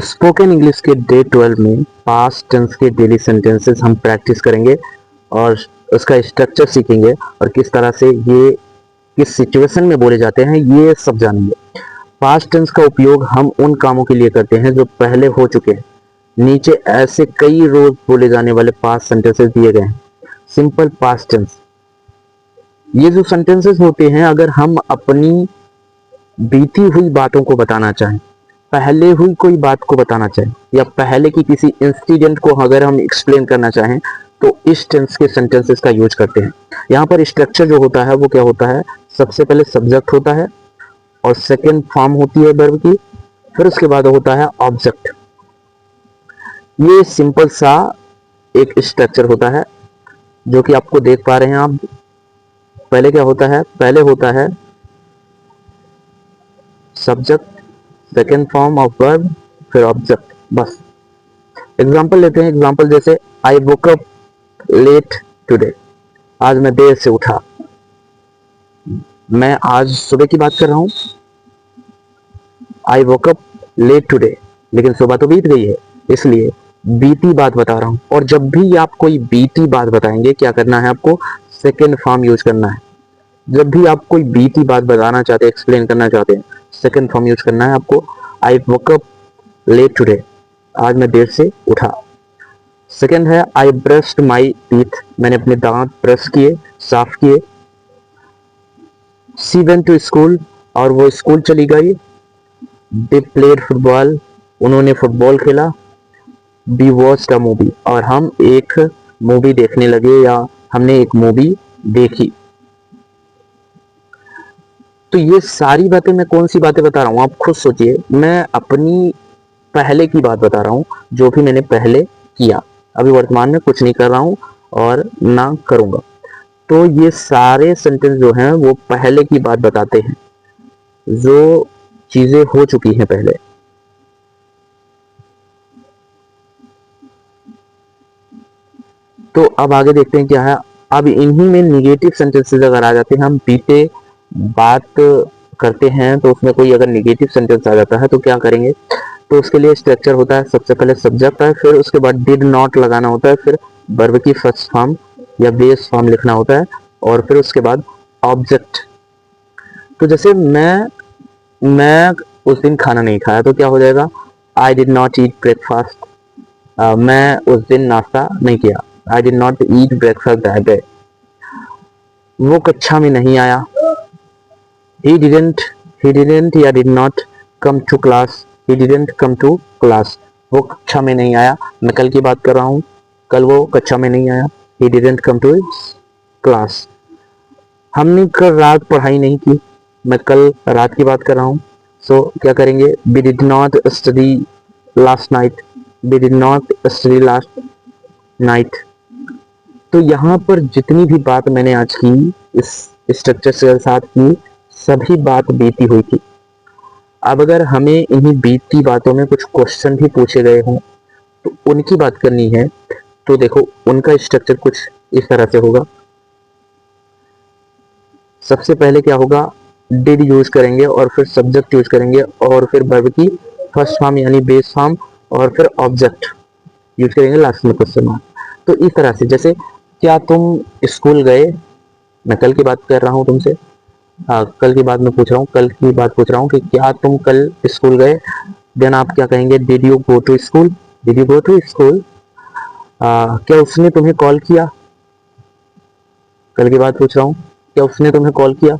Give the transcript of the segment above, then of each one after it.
Spoken English के day 12 में past tense के डेली सेंटेंसेस हम प्रैक्टिस करेंगे और उसका स्ट्रक्चर सीखेंगे और किस तरह से ये किस सिचुएशन में बोले जाते हैं ये सब जानेंगे। पास्ट टेंस का उपयोग हम उन कामों के लिए करते हैं जो पहले हो चुके हैं। नीचे ऐसे कई रोज बोले जाने वाले पास्ट सेंटेंसेस दिए गए हैं। सिंपल पास्ट टेंस, ये जो सेंटेंसेस होते हैं अगर हम अपनी बीती हुई बातों को बताना चाहें, पहले हुई कोई बात को बताना चाहें या पहले की किसी इंसिडेंट को अगर हम एक्सप्लेन करना चाहें तो इस टेंस के सेंटेंसेस का यूज करते हैं। यहाँ पर स्ट्रक्चर जो होता है वो क्या होता है, सबसे पहले सब्जेक्ट होता है और सेकंड फॉर्म होती है वर्ब की, फिर उसके बाद होता है ऑब्जेक्ट। ये सिंपल सा एक स्ट्रक्चर होता है जो कि आपको देख पा रहे हैं आप। पहले क्या होता है, पहले होता है subject, second form of verb, फिर ऑब्जेक्ट, बस। एग्जाम्पल लेते हैं, एग्जाम्पल जैसे आई वोक अप लेट टुडे, आज मैं देर से उठा। मैं आज सुबह की बात कर रहा हूं, आई वोक अप लेट टुडे, लेकिन सुबह तो बीत गई है इसलिए बीती बात बता रहा हूं। और जब भी आप कोई बीती बात बताएंगे क्या करना है आपको, सेकेंड फॉर्म यूज करना है। जब भी आप कोई बीती बात बताना चाहते हैं, एक्सप्लेन करना चाहते हैं, सेकेंड फॉर्म यूज करना है आपको। आई वोक अप लेट टुडे, आज मैं देर से उठा। सेकेंड है आई ब्रश्ड माई टीथ, मैंने अपने दांत ब्रश किए, साफ किए। शी वेंट टू स्कूल, और वो स्कूल चली गई। दे प्लेड फुटबॉल, उन्होंने फुटबॉल खेला। वी वॉच्ड अ मूवी, और हम एक मूवी देखने लगे या हमने एक मूवी देखी। तो ये सारी बातें मैं कौन सी बातें बता रहा हूँ आप खुद सोचिए। मैं अपनी पहले की बात बता रहा हूँ, जो भी मैंने पहले किया, अभी वर्तमान में कुछ नहीं कर रहा हूँ और ना करूँगा। तो ये सारे सेंटेंस जो हैं वो पहले की बात बताते हैं, जो चीजें हो चुकी हैं पहले। तो अब आगे देखते हैं क्या है। अब इन्हीं में निगेटिव सेंटेंसेस अगर आ जाते हैं, हम बीते बात करते हैं तो उसमें कोई अगर निगेटिव सेंटेंस आ जाता है तो क्या करेंगे, तो उसके लिए स्ट्रक्चर होता है, सबसे पहले सब्जेक्ट है, फिर उसके बाद डिड नॉट लगाना होता है, फिर वर्ब की फर्स्ट फॉर्म या बेस फॉर्म लिखना होता है, और फिर उसके बाद ऑब्जेक्ट। तो जैसे मैं उस दिन खाना नहीं खाया तो क्या हो जाएगा, I did not eat breakfast, मैं उस दिन नाश्ता नहीं किया, I did not eat breakfast that day. वो कक्षा में नहीं आया, he didn't या did not come to class, he didn't come to class, वो कक्षा में नहीं आया। मैं कल की बात कर रहा हूँ, कल वो कक्षा में नहीं आया, he didn't come to class। हमने कल रात पढ़ाई नहीं की, मैं कल रात की बात कर रहा हूँ। सो क्या करेंगे, we did not study last night, we did not study last night। तो यहाँ पर जितनी भी बात मैंने आज की इस स्ट्रक्चर के साथ की, सभी बात बीती हुई थी। अब अगर हमें इन्हीं बीती बातों में कुछ क्वेश्चन भी पूछे गए हों तो उनकी बात करनी है, तो देखो उनका स्ट्रक्चर कुछ इस तरह से होगा। सबसे पहले क्या होगा, डिड यूज करेंगे और फिर सब्जेक्ट यूज करेंगे और फिर वर्ब की फर्स्ट फॉर्म यानी बेस फॉर्म और फिर ऑब्जेक्ट यूज करेंगे लास्ट में क्वेश्चन मार्क। तो इस तरह से, जैसे क्या तुम स्कूल गए, मैं कल की बात कर रहा हूँ तुमसे, कल की बात में पूछ रहा हूँ, कल की बात पूछ रहा हूँ कि क्या तुम कल स्कूल गए। देन आप क्या कहेंगे, did you go to school, did you go to school. क्या उसने तुम्हें कॉल किया, कल की बात पूछ रहा हूँ, क्या उसने तुम्हें कॉल किया।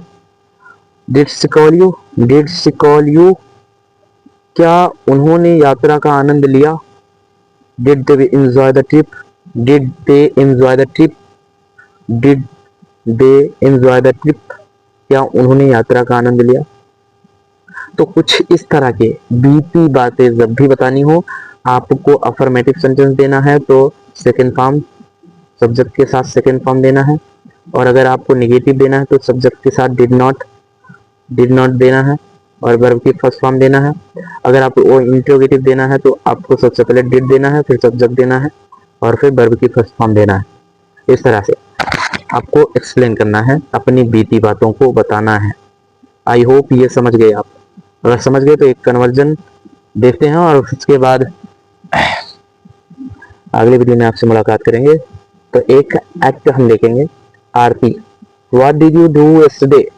Did she call you, did she call you. क्या उन्होंने यात्रा का आनंद लिया, did they enjoy the trip, did they enjoy the trip, did they enjoy the trip. क्या उन्होंने यात्रा का आनंद लिया। तो कुछ इस तरह के बीती बातें जब भी बतानी हो, आपको अफर्मेटिव सेंटेंस देना है तो सेकंड फॉर्म, सब्जेक्ट के साथ सेकंड फॉर्म देना है, और अगर आपको नेगेटिव देना है तो सब्जेक्ट के साथ डिड नॉट देना है और वर्ब की फर्स्ट फॉर्म देना है। अगर आपको इंट्रोगेटिव देना है तो आपको सबसे पहले डिड देना है, फिर सब्जेक्ट देना है और फिर वर्ब की फर्स्ट फॉर्म देना है। इस तरह से आपको एक्सप्लेन करना है, अपनी बीती बातों को बताना है। आई होप ये समझ गए आप। अगर समझ गए तो एक कन्वर्जन देखते हैं और उसके बाद अगले वीडियो में आपसे मुलाकात करेंगे। तो एक एक्ट हम देखेंगे, Aarti. What did you do yesterday?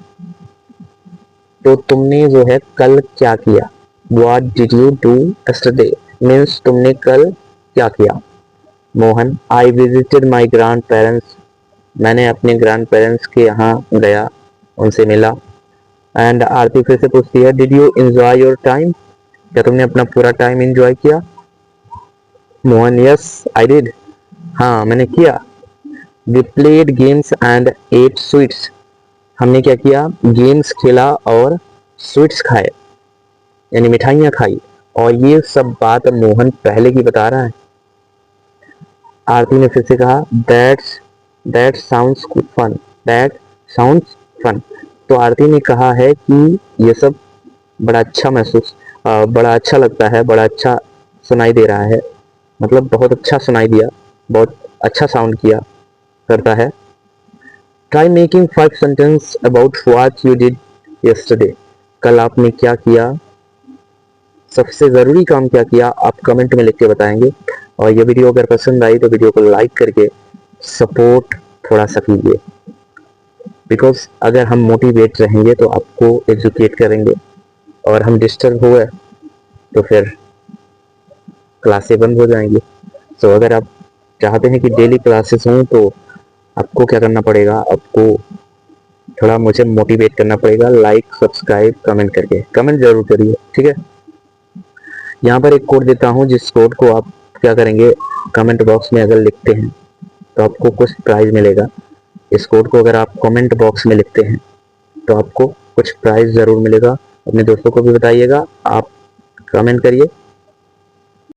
तो तुमने जो है कल क्या किया। What did you do yesterday means तुमने कल क्या किया। Mohan, I visited my grandparents. मैंने अपने ग्रैंड पेरेंट्स के यहाँ गया, उनसे मिला। एंड आरती फिर से पूछती है, did you enjoy your time? क्या तुमने अपना पूरा टाइम एंजॉय किया? Mohan, yes I did. हाँ मैंने किया। We played games and ate sweets. हमने क्या किया, गेम्स खेला और स्वीट्स खाए, यानी मिठाइयाँ खाई। और ये सब बात मोहन पहले की बता रहा है। आरती ने फिर से कहा, that sounds fun, that sounds fun. तो आरती ने कहा है कि ये सब बड़ा अच्छा बड़ा अच्छा लगता है, बड़ा अच्छा सुनाई दे रहा है, मतलब बहुत अच्छा सुनाई दिया, बहुत अच्छा साउंड किया करता है। Try making 5 sentence about what you did yesterday. कल आपने क्या किया, सबसे ज़रूरी काम क्या किया, आप कमेंट में लिख के बताएंगे। और ये वीडियो अगर पसंद आई तो वीडियो को लाइक करके सपोर्ट थोड़ा सा कीजिए, बिकॉज अगर हम मोटिवेट रहेंगे तो आपको एजुकेट करेंगे, और हम डिस्टर्ब हुए तो फिर क्लासें बंद हो जाएंगी। तो अगर आप चाहते हैं कि डेली क्लासेस हों तो आपको क्या करना पड़ेगा, आपको थोड़ा मुझे मोटिवेट करना पड़ेगा, लाइक सब्सक्राइब कमेंट करके। कमेंट जरूर करिए, ठीक है। यहाँ पर एक कोड देता हूँ, जिस कोड को आप क्या करेंगे, कमेंट बॉक्स में अगर लिखते हैं तो आपको कुछ प्राइज मिलेगा। इस कोड को अगर आप कमेंट बॉक्स में लिखते हैं तो आपको कुछ प्राइज ज़रूर मिलेगा। अपने दोस्तों को भी बताइएगा, आप कमेंट करिए।